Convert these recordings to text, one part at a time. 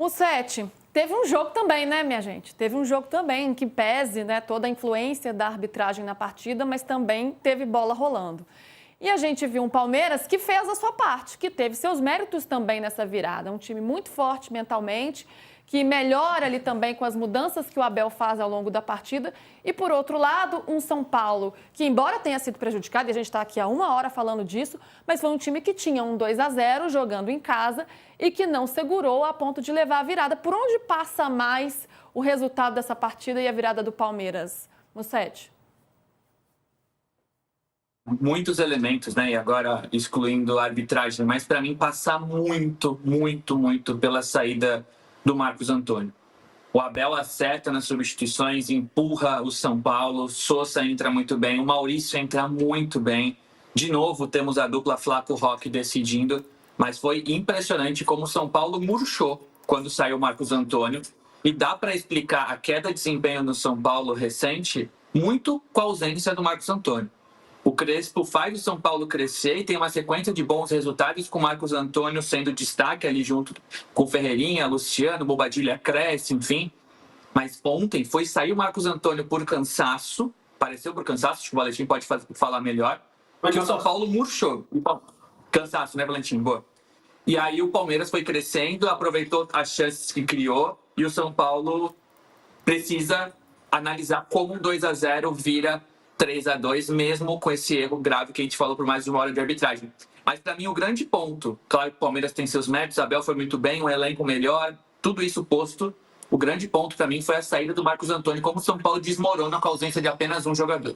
O 7. Teve um jogo também, né, minha gente? Teve um jogo também que pese, né, toda a influência da arbitragem na partida, mas também teve bola rolando. E a gente viu um Palmeiras que fez a sua parte, que teve seus méritos também nessa virada. Um time muito forte mentalmente, que melhora ali também com as mudanças que o Abel faz ao longo da partida. E, por outro lado, um São Paulo que, embora tenha sido prejudicado, e a gente está aqui há 1 hora falando disso, mas foi um time que tinha um 2-0 jogando em casa e que não segurou a ponto de levar a virada. Por onde passa mais o resultado dessa partida e a virada do Palmeiras, Mussete? Muitos elementos, né? E agora excluindo a arbitragem, mas para mim passa muito pela saída do Marcos Antônio. O Abel acerta nas substituições, empurra o São Paulo, Sousa entra muito bem, o Maurício entra muito bem. De novo, temos a dupla Flaco-Roque decidindo, mas foi impressionante como o São Paulo murchou quando saiu o Marcos Antônio. E dá para explicar a queda de desempenho no São Paulo recente muito com a ausência do Marcos Antônio. O Crespo faz o São Paulo crescer e tem uma sequência de bons resultados com o Marcos Antônio sendo destaque ali junto com o Ferreirinha, Luciano, Bobadilha cresce, enfim. Mas ontem foi sair o Marcos Antônio por cansaço, pareceu por cansaço, acho que o Valentim pode falar melhor, porque o São Paulo murchou. Cansaço, né, Valentim? Boa. E aí o Palmeiras foi crescendo, aproveitou as chances que criou e o São Paulo precisa analisar como um 2-0 vira 3-2, mesmo com esse erro grave que a gente falou por mais de 1 hora de arbitragem. Mas para mim o grande ponto, claro que o Palmeiras tem seus méritos, o Abel foi muito bem, um elenco melhor, tudo isso posto, o grande ponto para mim foi a saída do Marcos Antônio, como o São Paulo desmorona com a ausência de apenas um jogador.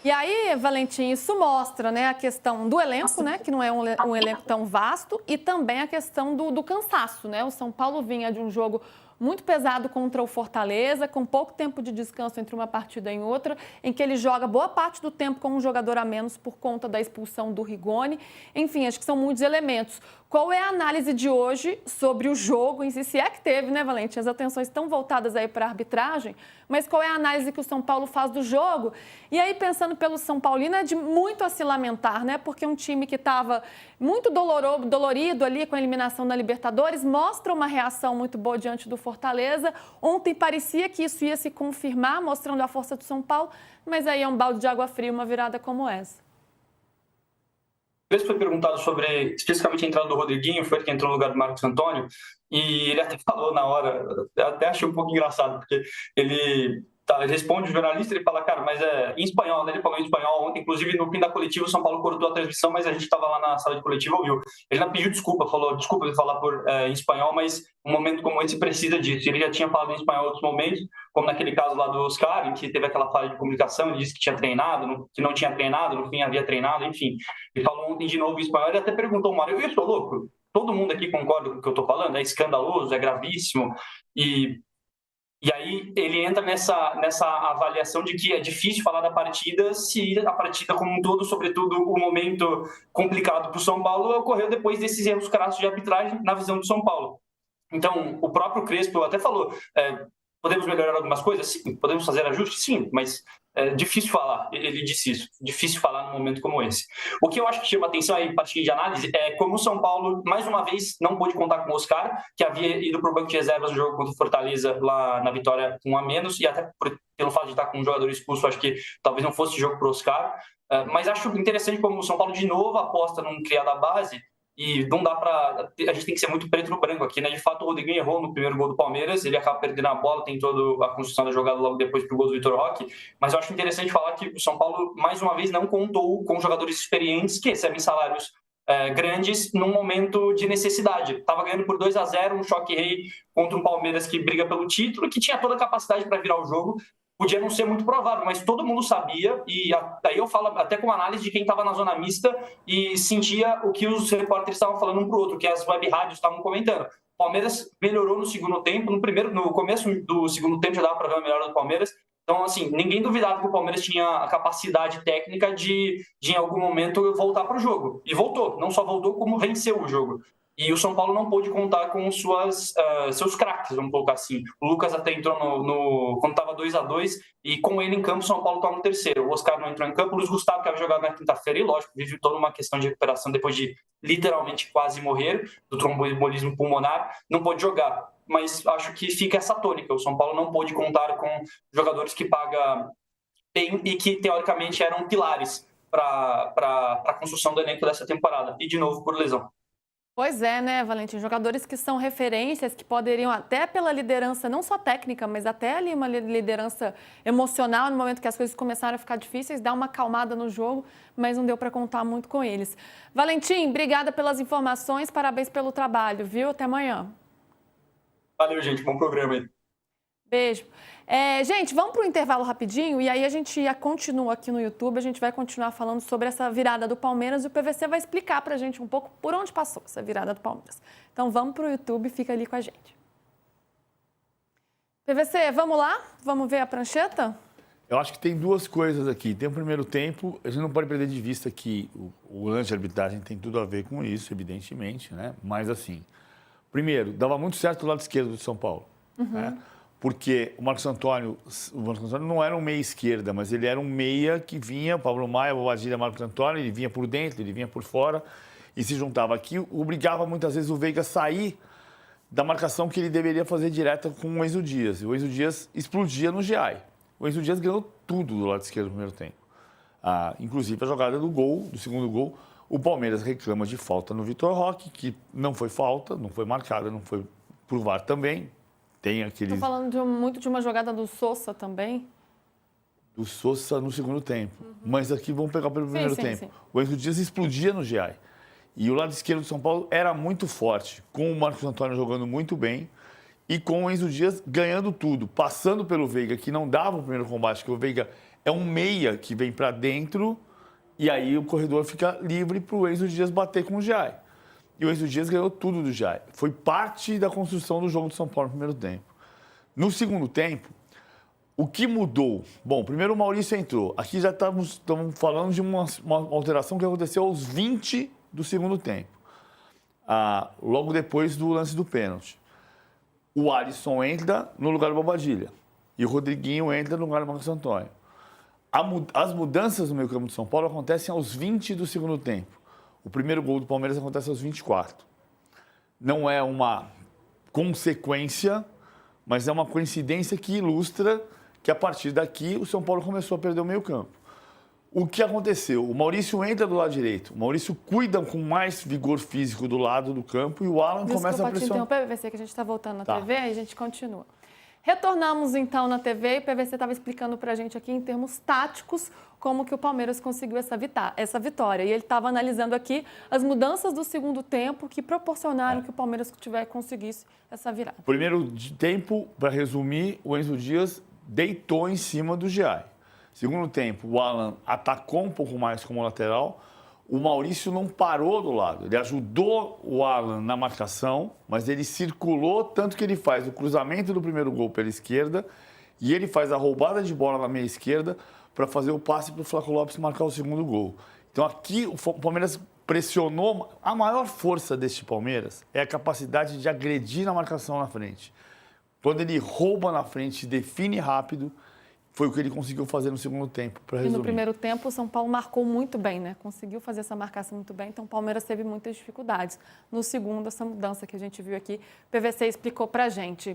E aí, Valentim, isso mostra, né, a questão do elenco, né, que não é um elenco tão vasto, e também a questão do cansaço, né? O São Paulo vinha de um jogo muito pesado contra o Fortaleza, com pouco tempo de descanso entre uma partida e outra, em que ele joga boa parte do tempo com um jogador a menos por conta da expulsão do Rigoni. Enfim, acho que são muitos elementos. Qual é a análise de hoje sobre o jogo em si? Se é que teve, né, Valentim? As atenções estão voltadas aí para a arbitragem, mas qual é a análise que o São Paulo faz do jogo? E aí, pensando pelo São Paulino, é de muito a se lamentar, né? Porque um time que estava muito dolorido ali com a eliminação da Libertadores, mostra uma reação muito boa diante do Fortaleza. Ontem parecia que isso ia se confirmar, mostrando a força do São Paulo, mas aí é um balde de água fria, uma virada como essa. Ele foi perguntado sobre especificamente a entrada do Rodriguinho, foi ele que entrou no lugar do Marcos Antônio, e ele até falou na hora, eu até achei um pouco engraçado, porque ele responde o jornalista, ele fala, cara, mas é em espanhol, né? Ele falou em espanhol ontem, inclusive no fim da coletiva o São Paulo cortou a transmissão, mas a gente estava lá na sala de coletiva, ouviu. Ele não pediu desculpa, falou, desculpa ele falar em espanhol, mas um momento como esse precisa disso. Ele já tinha falado em espanhol em outros momentos, como naquele caso lá do Oscar, em que teve aquela falha de comunicação, ele disse que tinha treinado, que não tinha treinado, no fim havia treinado, enfim. Ele falou ontem de novo em espanhol, ele até perguntou uma hora, eu sou louco? Todo mundo aqui concorda com o que eu estou falando? É escandaloso, é gravíssimo, e aí ele entra nessa avaliação de que é difícil falar da partida se a partida como um todo, sobretudo o momento complicado para o São Paulo, ocorreu depois desses erros crassos de arbitragem na visão do São Paulo. Então, o próprio Crespo até falou, podemos melhorar algumas coisas? Sim. Podemos fazer ajustes? Sim, mas é difícil falar, ele disse isso, difícil falar num momento como esse. O que eu acho que chama atenção aí, partir de análise, é como o São Paulo, mais uma vez, não pôde contar com o Oscar, que havia ido para o banco de reservas no jogo contra o Fortaleza, lá na vitória com 1 a menos, e até pelo fato de estar com um jogador expulso, acho que talvez não fosse jogo para o Oscar, mas acho interessante como o São Paulo de novo aposta num criado à base, e não dá para... A gente tem que ser muito preto no branco aqui, né? De fato, o Rodriguinho errou no primeiro gol do Palmeiras, ele acaba perdendo a bola, tem toda a construção da jogada logo depois pro gol do Vitor Roque, mas eu acho interessante falar que o São Paulo, mais uma vez, não contou com jogadores experientes que recebem salários grandes num momento de necessidade. Estava ganhando por 2-0, um choque rei contra um Palmeiras que briga pelo título, que tinha toda a capacidade para virar o jogo. Podia não ser muito provável, mas todo mundo sabia, e daí eu falo até com análise de quem estava na zona mista e sentia o que os repórteres estavam falando um para o outro, que as web rádios estavam comentando. O Palmeiras melhorou no segundo tempo, no começo do segundo tempo já dava para ver a melhora do Palmeiras. Então, assim, ninguém duvidava que o Palmeiras tinha a capacidade técnica de em algum momento, voltar para o jogo. E voltou, não só voltou, como venceu o jogo. E o São Paulo não pôde contar com seus craques, vamos colocar assim. O Lucas até entrou quando estava 2-2, e com ele em campo, o São Paulo toma o terceiro. O Oscar não entrou em campo, o Luiz Gustavo, que havia jogado na quinta-feira, e lógico, vive toda uma questão de recuperação depois de literalmente quase morrer, do tromboembolismo pulmonar, não pôde jogar. mas acho que fica essa tônica. O São Paulo não pôde contar com jogadores que paga bem e que, teoricamente, eram pilares para a construção do elenco dessa temporada. E, de novo, por lesão. Pois é, né, Valentim? Jogadores que são referências, que poderiam até pela liderança, não só técnica, mas até ali uma liderança emocional, no momento que as coisas começaram a ficar difíceis, dar uma acalmada no jogo, mas não deu para contar muito com eles. Valentim, obrigada pelas informações, parabéns pelo trabalho, viu? Até amanhã. Valeu, gente. Bom programa aí. Beijo. Gente, vamos para o intervalo rapidinho e aí a gente continua aqui no YouTube, a gente vai continuar falando sobre essa virada do Palmeiras e o PVC vai explicar para a gente um pouco por onde passou essa virada do Palmeiras. Então vamos para o YouTube, fica ali com a gente. PVC, vamos lá? Vamos ver a prancheta? Eu acho que tem duas coisas aqui. Tem o primeiro tempo, a gente não pode perder de vista que o lance de arbitragem tem tudo a ver com isso, evidentemente, né? Mas assim, primeiro, dava muito certo o lado esquerdo do São Paulo, né? Porque o Marcos Antônio não era um meia esquerda, mas ele era um meia que vinha, Pablo Maia, Bobadilha, Marcos Antônio, ele vinha por dentro, ele vinha por fora e se juntava aqui, obrigava muitas vezes o Veiga a sair da marcação que ele deveria fazer direta com o Enzo Dias. E o Enzo Dias explodia no GI. O Enzo Dias ganhou tudo do lado esquerdo no primeiro tempo. Inclusive a jogada do gol, do segundo gol, o Palmeiras reclama de falta no Vitor Roque, que não foi falta, não foi marcada, não foi pro VAR também. Tem aquele... Estou falando muito de uma jogada do Sousa também. Do Sousa no segundo tempo. Mas aqui vamos pegar pelo primeiro tempo. Sim. O Enzo Dias explodia no GI. E o lado esquerdo do São Paulo era muito forte, com o Marcos Antônio jogando muito bem e com o Enzo Dias ganhando tudo, passando pelo Veiga, que não dava o primeiro combate, que o Veiga é um meia que vem para dentro e aí o corredor fica livre para o Enzo Dias bater com o GI. E o Enzo Dias ganhou tudo do GI. Foi parte da construção do jogo do São Paulo no primeiro tempo. No segundo tempo, o que mudou? Bom, primeiro o Maurício entrou. Aqui já estamos falando de uma alteração que aconteceu aos 20 do segundo tempo. Logo depois do lance do pênalti. O Alisson entra no lugar do Bobadilha. E o Rodriguinho entra no lugar do Marcos Antônio. As mudanças no meio campo do São Paulo acontecem aos 20 do segundo tempo. O primeiro gol do Palmeiras acontece aos 24. Não é uma consequência, mas é uma coincidência que ilustra que, a partir daqui, o São Paulo começou a perder o meio-campo. O que aconteceu? O Maurício entra do lado direito. O Maurício cuida com mais vigor físico do lado do campo e o Alan começa a pressionar. Desculpa te interromper, PVC, que a gente está voltando na TV e a gente continua. Retornamos, então, na TV e o PVC estava explicando para a gente aqui, em termos táticos, como que o Palmeiras conseguiu essa vitória. E ele estava analisando aqui as mudanças do segundo tempo que proporcionaram que o Palmeiras conseguisse essa virada. Primeiro tempo, para resumir, o Enzo Dias deitou em cima do GI. Segundo tempo, o Alan atacou um pouco mais como lateral. O Maurício não parou do lado. Ele ajudou o Alan na marcação, mas ele circulou, tanto que ele faz o cruzamento do primeiro gol pela esquerda e ele faz a roubada de bola na meia esquerda para fazer o passe para o Flaco Lopes marcar o segundo gol. Então aqui o Palmeiras pressionou. A maior força deste Palmeiras é a capacidade de agredir na marcação na frente. Quando ele rouba na frente, define rápido, foi o que ele conseguiu fazer no segundo tempo, para resumir. E no primeiro tempo, o São Paulo marcou muito bem, né? Conseguiu fazer essa marcação muito bem, então o Palmeiras teve muitas dificuldades. No segundo, essa mudança que a gente viu aqui, o PVC explicou para a gente.